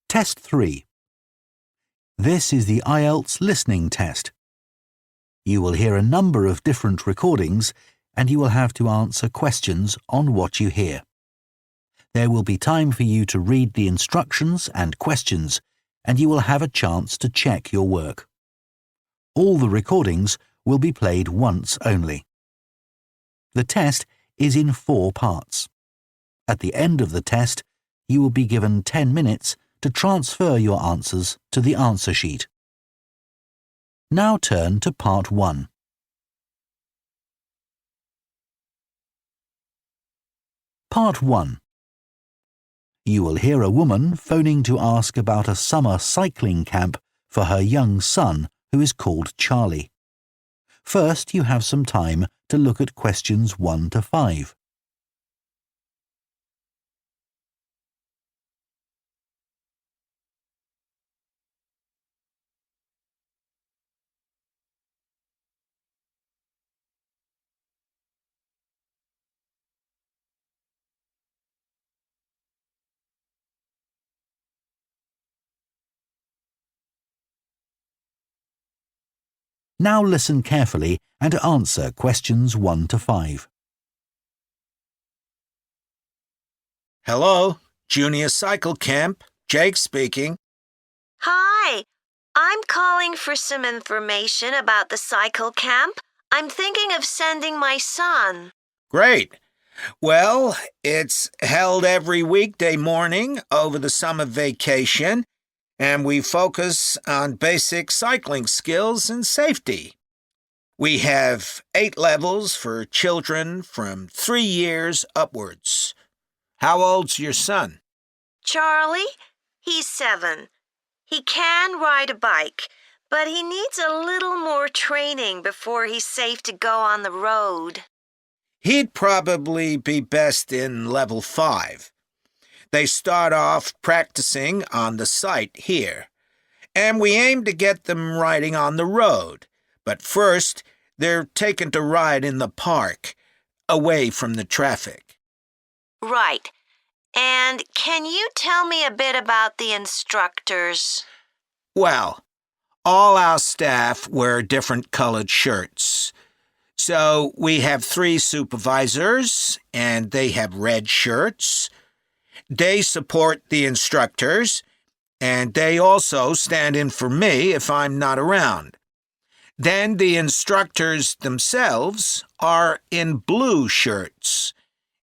Test 3. This is the IELTS listening test. You will hear a number of different recordings and you will have to answer questions on what you hear. There will be time for you to read the instructions and questions and you will have a chance to check your work. All the recordings will be played once only. The test is in 4 parts. At the end of the test, you will be given 10 minutes to transfer your answers to the answer sheet. Now turn to Part 1. Part 1. You will hear a woman phoning to ask about a summer cycling camp for her young son who is called Charlie. First, you have some time to look at questions 1 to 5. Now listen carefully and answer questions 1 to 5. Hello, Junior Cycle Camp. Jake speaking. Hi, I'm calling for some information about the cycle camp. I'm thinking of sending my son. Great. Well, it's held every weekday morning over the summer vacation, and we focus on basic cycling skills and safety. We have 8 levels for children from 3 years upwards. How old's your son? Charlie? He's 7. He can ride a bike, but he needs a little more training before he's safe to go on the road. He'd probably be best in level 5. They start off practicing on the site here, and we aim to get them riding on the road. But first, they're taken to ride in the park, away from the traffic. Right. And can you tell me a bit about the instructors? Well, all our staff wear different colored shirts. So we have 3 supervisors, and they have red shirts. They support the instructors, and they also stand in for me if I'm not around. Then the instructors themselves are in blue shirts,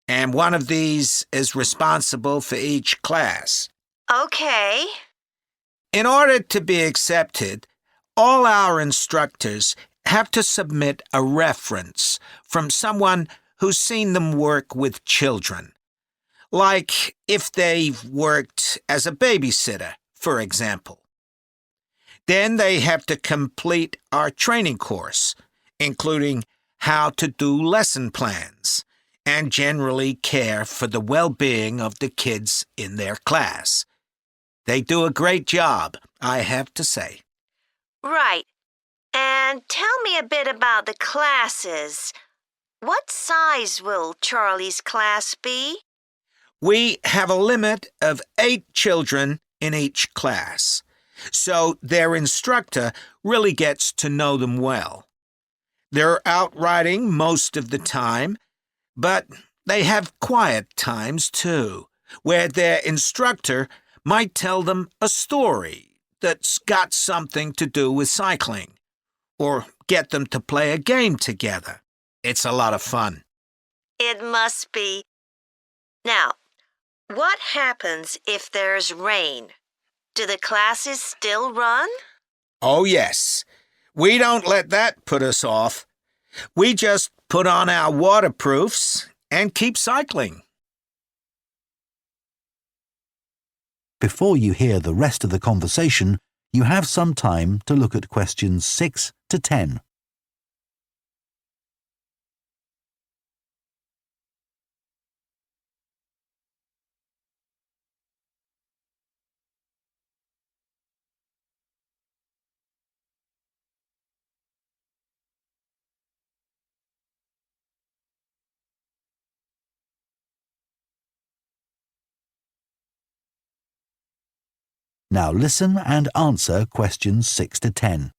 and one of these is responsible for each class. Okay. In order to be accepted, all our instructors have to submit a reference from someone who's seen them work with children. Like if they've worked as a babysitter, for example. Then they have to complete our training course, including how to do lesson plans and generally care for the well-being of the kids in their class. They do a great job, I have to say. Right. And tell me a bit about the classes. What size will Charlie's class be? We have a limit of 8 children in each class, so their instructor really gets to know them well. They're out riding most of the time, but they have quiet times too, where their instructor might tell them a story that's got something to do with cycling, or get them to play a game together. It's a lot of fun. It must be. Now, what happens if there's rain? Do the classes still run? Oh, yes. We don't let that put us off. We just put on our waterproofs and keep cycling. Before you hear the rest of the conversation, you have some time to look at questions 6 to 10. Now listen and answer questions 6 to 10.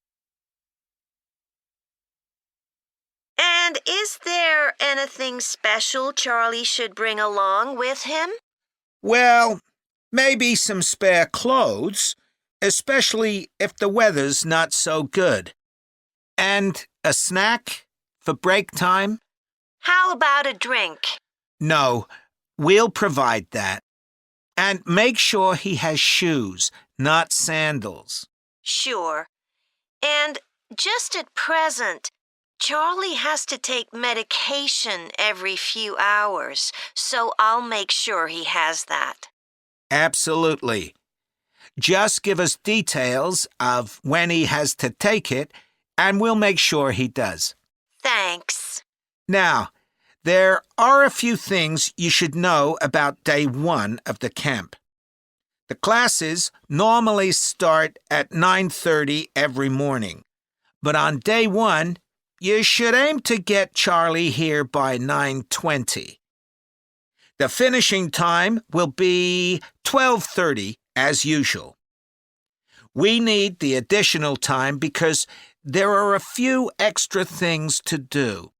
And is there anything special Charlie should bring along with him? Well, maybe some spare clothes, especially if the weather's not so good. And a snack for break time? How about a drink? No, we'll provide that. And make sure he has shoes, not sandals. Sure. And just at present, Charlie has to take medication every few hours, so I'll make sure he has that. Absolutely. Just give us details of when he has to take it, and we'll make sure he does. Thanks. Now, there are a few things you should know about day 1 of the camp. The classes normally start at 9:30 every morning, but on day 1, you should aim to get Charlie here by 9:20. The finishing time will be 12:30 as usual. We need the additional time because there are a few extra things to do.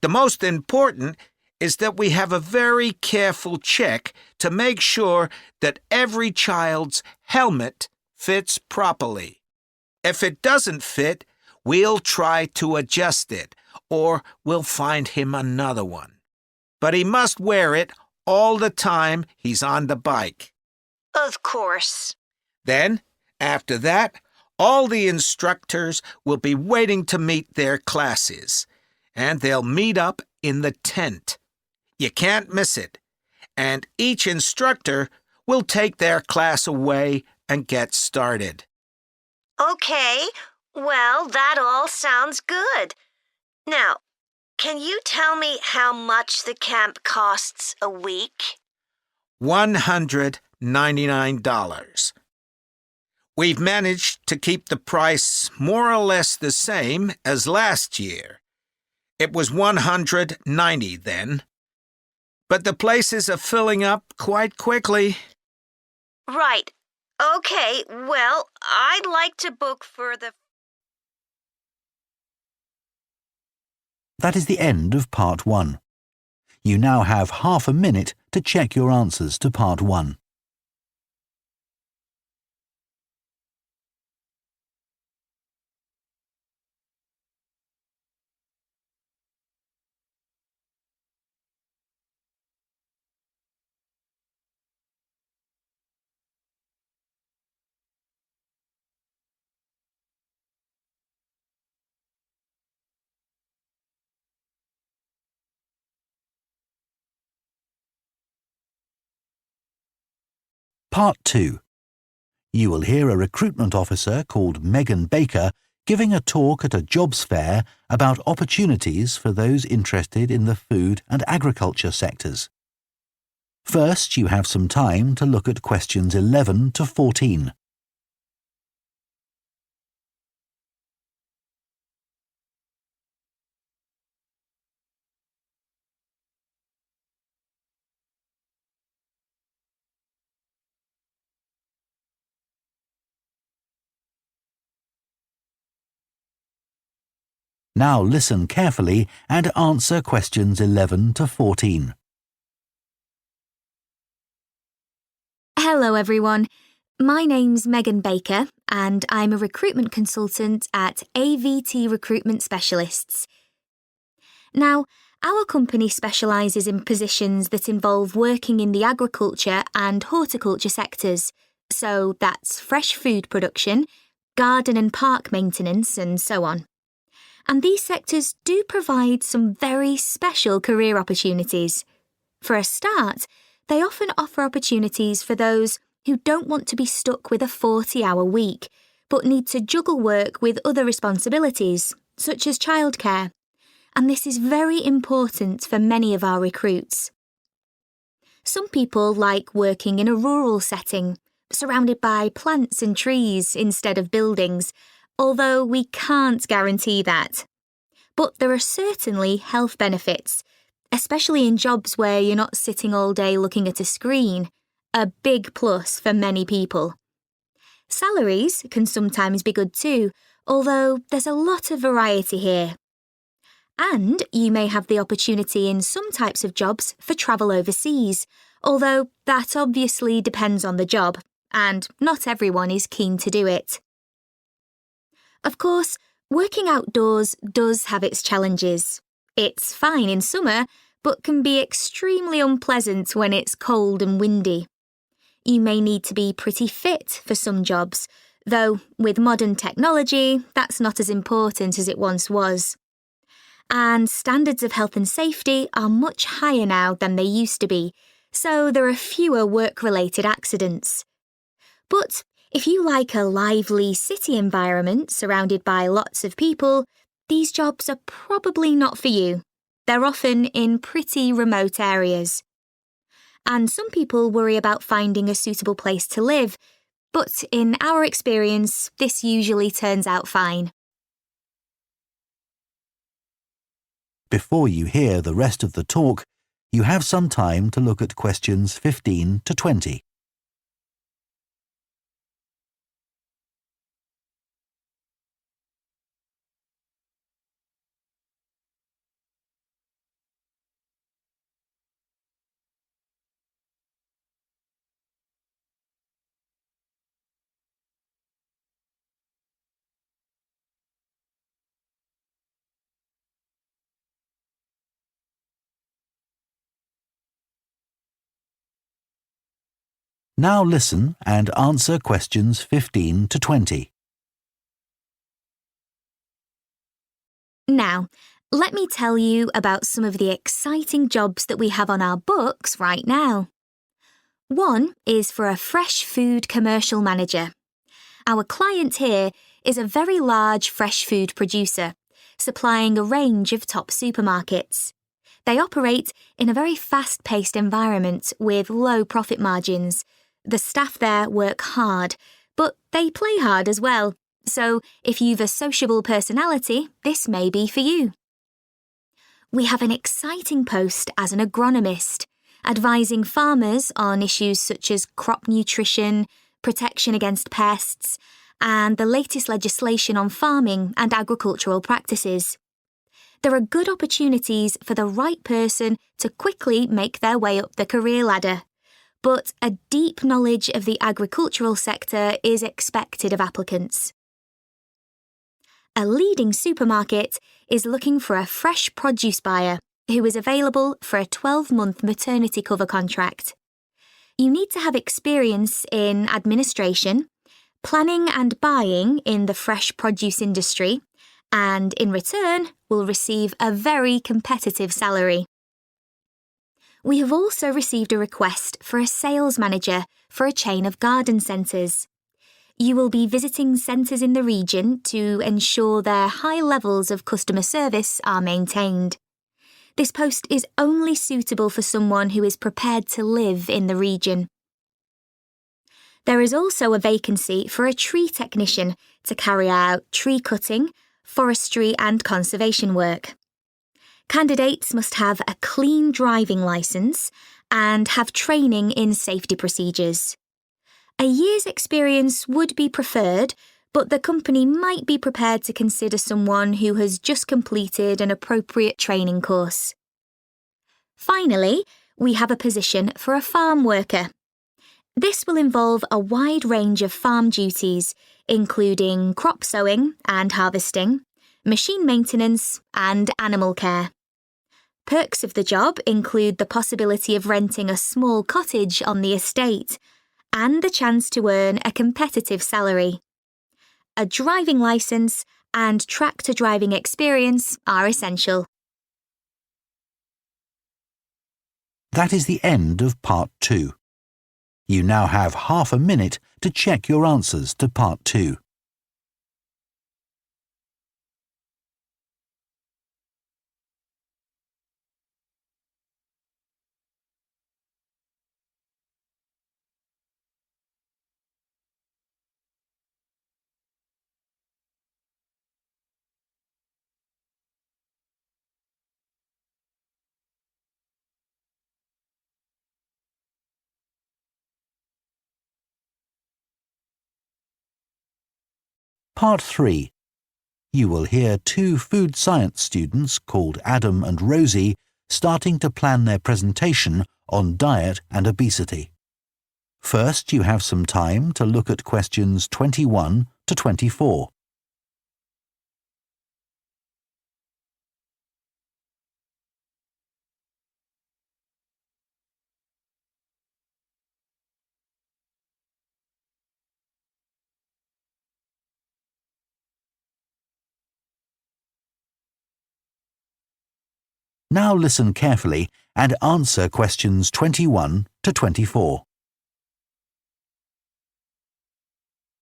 The most important is that we have a very careful check to make sure that every child's helmet fits properly. If it doesn't fit, we'll try to adjust it, or we'll find him another one. But he must wear it all the time he's on the bike. Of course. Then, after that, all the instructors will be waiting to meet their classes, and they'll meet up in the tent. You can't miss it, and each instructor will take their class away and get started. Okay, well, that all sounds good. Now, can you tell me how much the camp costs a week? $199. We've managed to keep the price more or less the same as last year. It was $190 then. But the places are filling up quite quickly. Right. Okay, well, I'd like to book for the... That is the end of part 1. You now have half a minute to check your answers to part 1. Part 2. You will hear a recruitment officer called Megan Baker giving a talk at a jobs fair about opportunities for those interested in the food and agriculture sectors. First, you have some time to look at questions 11 to 14. Now listen carefully and answer questions 11 to 14. Hello everyone, my name's Megan Baker and I'm a recruitment consultant at AVT Recruitment Specialists. Now, our company specialises in positions that involve working in the agriculture and horticulture sectors, so that's fresh food production, garden and park maintenance and so on. And these sectors do provide some very special career opportunities. For a start, they often offer opportunities for those who don't want to be stuck with a 40-hour week, but need to juggle work with other responsibilities, such as childcare. And this is very important for many of our recruits. Some people like working in a rural setting, surrounded by plants and trees instead of buildings, although we can't guarantee that. But there are certainly health benefits, especially in jobs where you're not sitting all day looking at a screen, a big plus for many people. Salaries can sometimes be good too, although there's a lot of variety here. And you may have the opportunity in some types of jobs for travel overseas, although that obviously depends on the job, and not everyone is keen to do it. Of course, working outdoors does have its challenges. It's fine in summer, but can be extremely unpleasant when it's cold and windy. You may need to be pretty fit for some jobs, though with modern technology, that's not as important as it once was. And standards of health and safety are much higher now than they used to be, so there are fewer work-related accidents. But if you like a lively city environment surrounded by lots of people, these jobs are probably not for you. They're often in pretty remote areas. And some people worry about finding a suitable place to live, but in our experience, this usually turns out fine. Before you hear the rest of the talk, you have some time to look at questions 15 to 20. Now listen and answer questions 15 to 20. Now, let me tell you about some of the exciting jobs that we have on our books right now. One is for a fresh food commercial manager. Our client here is a very large fresh food producer, supplying a range of top supermarkets. They operate in a very fast-paced environment with low profit margins. The staff there work hard, but they play hard as well. So if you've a sociable personality, this may be for you. We have an exciting post as an agronomist, advising farmers on issues such as crop nutrition, protection against pests, and the latest legislation on farming and agricultural practices. There are good opportunities for the right person to quickly make their way up the career ladder, but a deep knowledge of the agricultural sector is expected of applicants. A leading supermarket is looking for a fresh produce buyer who is available for a 12-month maternity cover contract. You need to have experience in administration, planning and buying in the fresh produce industry, and in return will receive a very competitive salary. We have also received a request for a sales manager for a chain of garden centres. You will be visiting centres in the region to ensure their high levels of customer service are maintained. This post is only suitable for someone who is prepared to live in the region. There is also a vacancy for a tree technician to carry out tree cutting, forestry and conservation work. Candidates must have a clean driving licence and have training in safety procedures. A year's experience would be preferred, but the company might be prepared to consider someone who has just completed an appropriate training course. Finally, we have a position for a farm worker. This will involve a wide range of farm duties, including crop sowing and harvesting, machine maintenance, and animal care. Perks of the job include the possibility of renting a small cottage on the estate and the chance to earn a competitive salary. A driving licence and tractor driving experience are essential. That is the end of Part 2. You now have half a minute to check your answers to Part 2. Part 3. You will hear two food science students called Adam and Rosie starting to plan their presentation on diet and obesity. First, you have some time to look at questions 21 to 24. Now listen carefully and answer questions 21 to 24.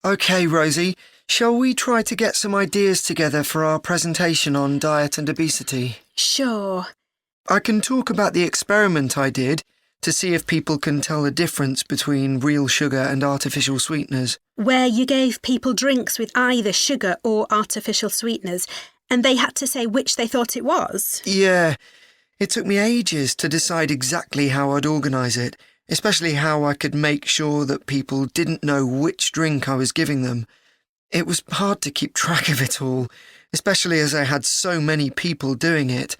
OK, Rosie, shall we try to get some ideas together for our presentation on diet and obesity? Sure. I can talk about the experiment I did to see if people can tell the difference between real sugar and artificial sweeteners. Where you gave people drinks with either sugar or artificial sweeteners, and they had to say which they thought it was? Yeah, it took me ages to decide exactly how I'd organise it, especially how I could make sure that people didn't know which drink I was giving them. It was hard to keep track of it all, especially as I had so many people doing it.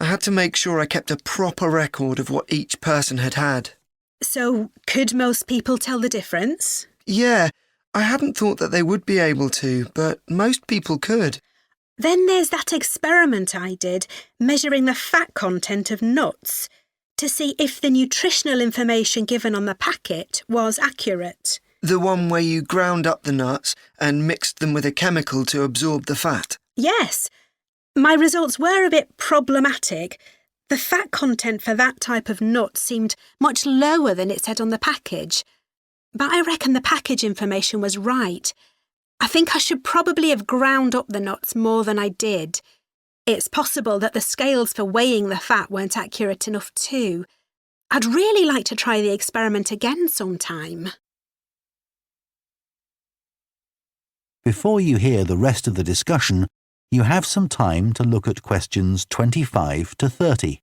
I had to make sure I kept a proper record of what each person had had. So, could most people tell the difference? Yeah, I hadn't thought that they would be able to, but most people could. Then there's that experiment I did, measuring the fat content of nuts, to see if the nutritional information given on the packet was accurate. The one where you ground up the nuts and mixed them with a chemical to absorb the fat? Yes. My results were a bit problematic. The fat content for that type of nut seemed much lower than it said on the package. But I reckon the package information was right. I think I should probably have ground up the nuts more than I did. It's possible that the scales for weighing the fat weren't accurate enough too. I'd really like to try the experiment again sometime. Before you hear the rest of the discussion, you have some time to look at questions 25 to 30.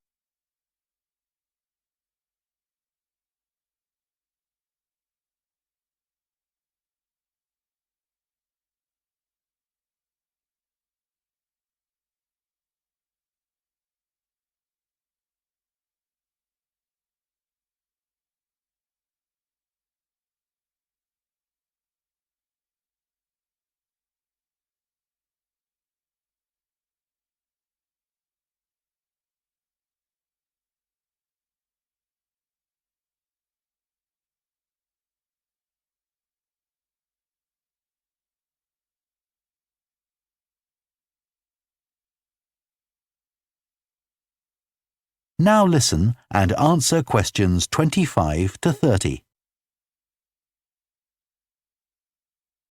Now listen and answer questions 25 to 30.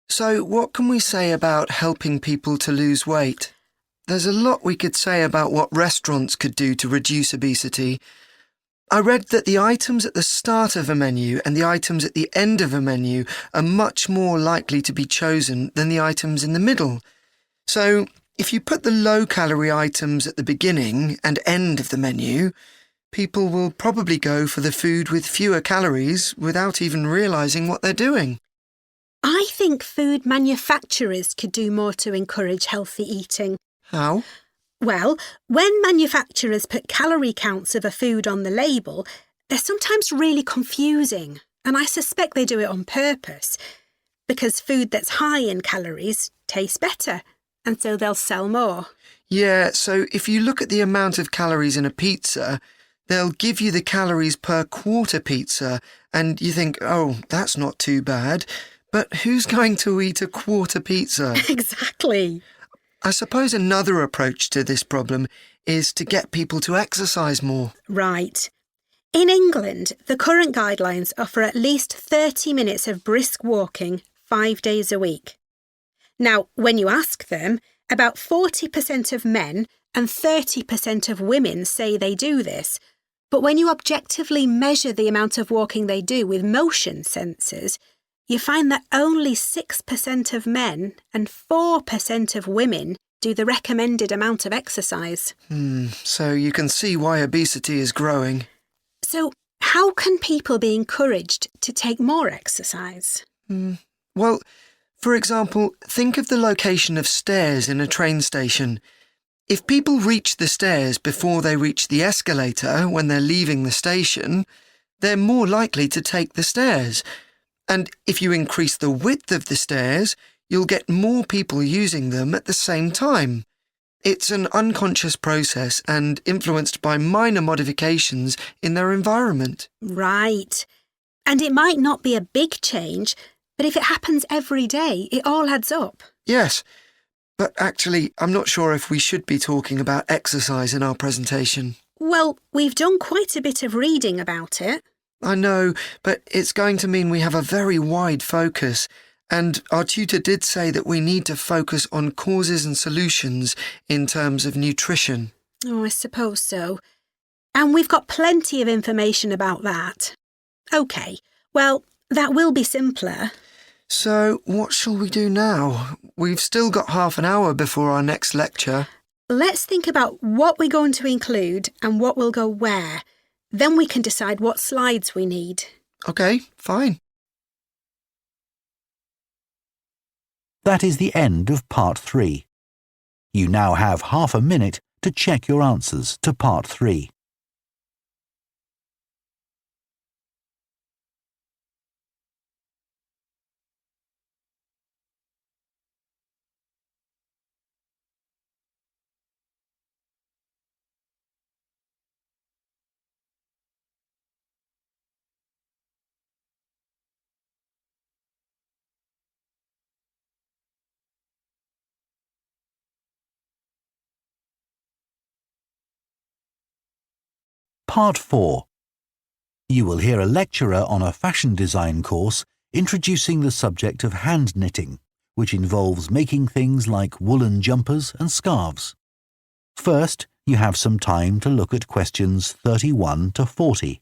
So, what can we say about helping people to lose weight? There's a lot we could say about what restaurants could do to reduce obesity. I read that the items at the start of a menu and the items at the end of a menu are much more likely to be chosen than the items in the middle. So, if you put the low-calorie items at the beginning and end of the menu, people will probably go for the food with fewer calories without even realising what they're doing. I think food manufacturers could do more to encourage healthy eating. How? Well, when manufacturers put calorie counts of a food on the label, they're sometimes really confusing, and I suspect they do it on purpose, because food that's high in calories tastes better, and so they'll sell more. Yeah, so if you look at the amount of calories in a pizza, they'll give you the calories per quarter pizza, and you think, oh, that's not too bad. But who's going to eat a quarter pizza? Exactly. I suppose another approach to this problem is to get people to exercise more. Right. In England, the current guidelines offer at least 30 minutes of brisk walking 5 days a week. Now, when you ask them, about 40% of men and 30% of women say they do this. But when you objectively measure the amount of walking they do with motion sensors, you find that only 6% of men and 4% of women do the recommended amount of exercise. So you can see why obesity is growing. So how can people be encouraged to take more exercise? Well, For example, think of the location of stairs in a train station. If people reach the stairs before they reach the escalator when they're leaving the station, they're more likely to take the stairs. And if you increase the width of the stairs, you'll get more people using them at the same time. It's an unconscious process and influenced by minor modifications in their environment. Right. And it might not be a big change, but if it happens every day, it all adds up. Yes, but actually, I'm not sure if we should be talking about exercise in our presentation. Well, we've done quite a bit of reading about it. I know, but it's going to mean we have a very wide focus, and our tutor did say that we need to focus on causes and solutions in terms of nutrition. Oh, I suppose so. And we've got plenty of information about that. OK, well, that will be simpler. So, what shall we do now? We've still got half an hour before our next lecture. Let's think about what we're going to include and what will go where. Then we can decide what slides we need. OK, fine. That is the end of Part 3. You now have half a minute to check your answers to Part 3. Part 4. You will hear a lecturer on a fashion design course introducing the subject of hand knitting, which involves making things like woolen jumpers and scarves. First, you have some time to look at questions 31 to 40.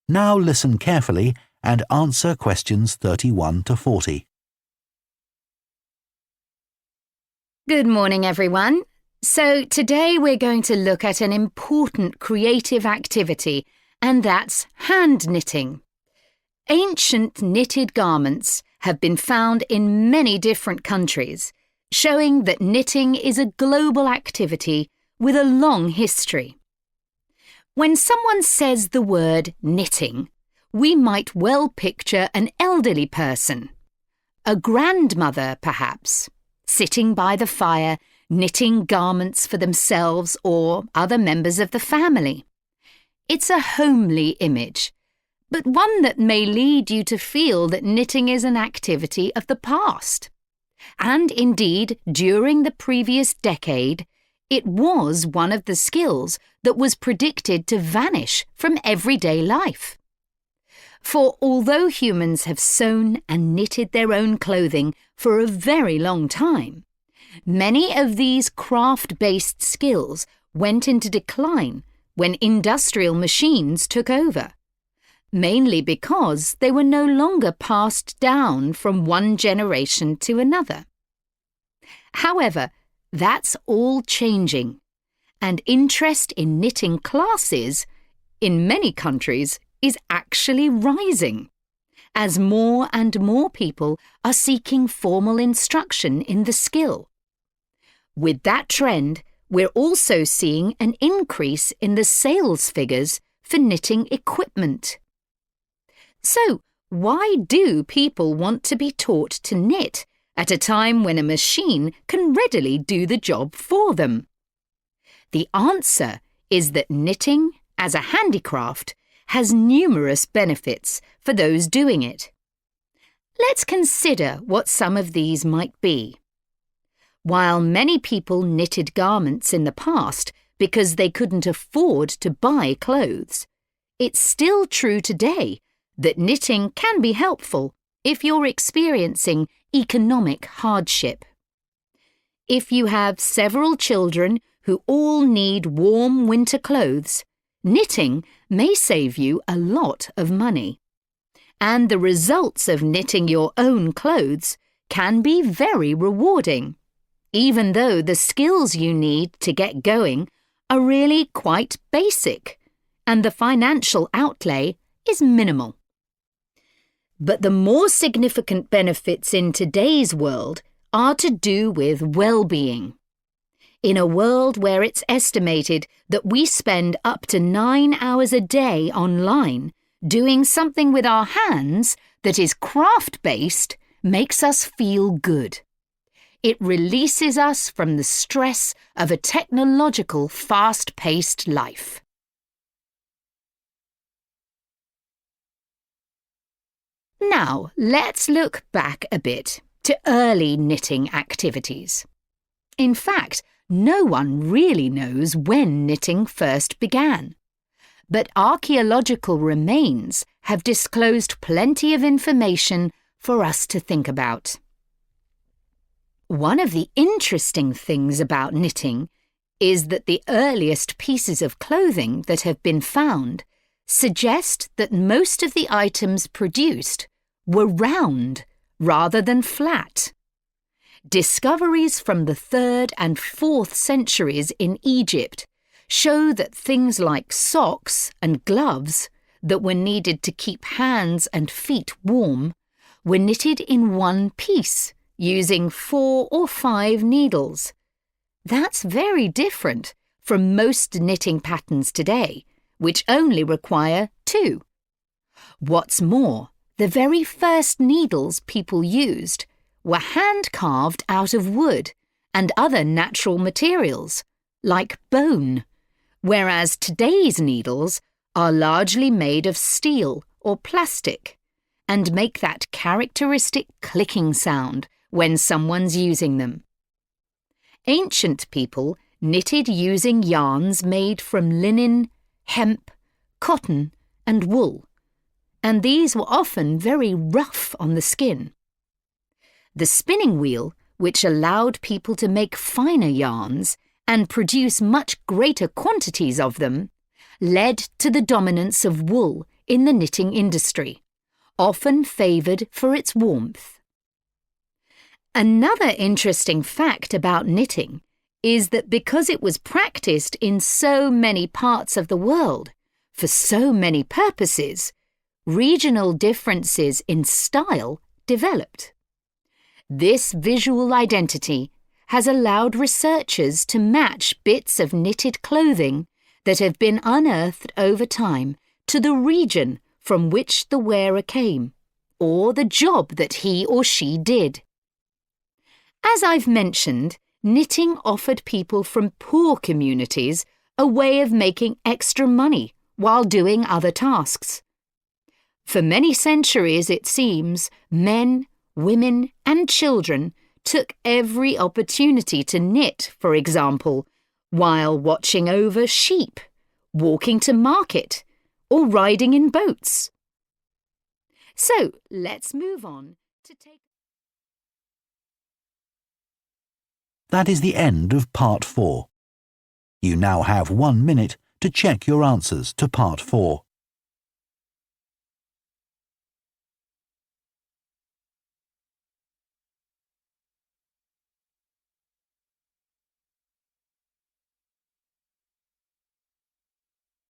Now listen carefully and answer questions 31 to 40. Good morning, everyone. So today we're going to look at an important creative activity, and that's hand knitting. Ancient knitted garments have been found in many different countries, showing that knitting is a global activity with a long history. When someone says the word knitting, we might well picture an elderly person, a grandmother perhaps, sitting by the fire knitting garments for themselves or other members of the family. It's a homely image, but one that may lead you to feel that knitting is an activity of the past. And indeed, during the previous decade, it was one of the skills that was predicted to vanish from everyday life. For although humans have sewn and knitted their own clothing for a very long time, many of these craft-based skills went into decline when industrial machines took over, mainly because they were no longer passed down from one generation to another. However, that's all changing, and interest in knitting classes, in many countries, is actually rising, as more and more people are seeking formal instruction in the skill. With that trend, we're also seeing an increase in the sales figures for knitting equipment. So, why do people want to be taught to knit at a time when a machine can readily do the job for them? The answer is that knitting, as a handicraft, has numerous benefits for those doing it. Let's consider what some of these might be. While many people knitted garments in the past because they couldn't afford to buy clothes, it's still true today that knitting can be helpful if you're experiencing economic hardship. If you have several children who all need warm winter clothes, knitting may save you a lot of money. And the results of knitting your own clothes can be very rewarding, even though the skills you need to get going are really quite basic and the financial outlay is minimal. But the more significant benefits in today's world are to do with well-being. In a world where it's estimated that we spend up to 9 hours a day online, doing something with our hands that is craft-based makes us feel good. It releases us from the stress of a technological, fast-paced life. Now, let's look back a bit to early knitting activities. In fact, no one really knows when knitting first began. But archaeological remains have disclosed plenty of information for us to think about. One of the interesting things about knitting is that the earliest pieces of clothing that have been found suggest that most of the items produced were round rather than flat. Discoveries from the 3rd and 4th centuries in Egypt show that things like socks and gloves that were needed to keep hands and feet warm were knitted in one piece using 4 or 5 needles. That's very different from most knitting patterns today, which only require 2. What's more, the very first needles people used were hand-carved out of wood and other natural materials, like bone, whereas today's needles are largely made of steel or plastic and make that characteristic clicking sound when someone's using them. Ancient people knitted using yarns made from linen, hemp, cotton, and wool, and these were often very rough on the skin. The spinning wheel, which allowed people to make finer yarns and produce much greater quantities of them, led to the dominance of wool in the knitting industry, often favoured for its warmth. Another interesting fact about knitting is that because it was practiced in so many parts of the world, for so many purposes, regional differences in style developed. This visual identity has allowed researchers to match bits of knitted clothing that have been unearthed over time to the region from which the wearer came, or the job that he or she did. As I've mentioned, knitting offered people from poor communities a way of making extra money while doing other tasks. For many centuries, it seems, men, women, and children took every opportunity to knit, for example, while watching over sheep, walking to market, or riding in boats. So, let's move on to take... That is the end of Part 4. You now have 1 minute to check your answers to Part 4.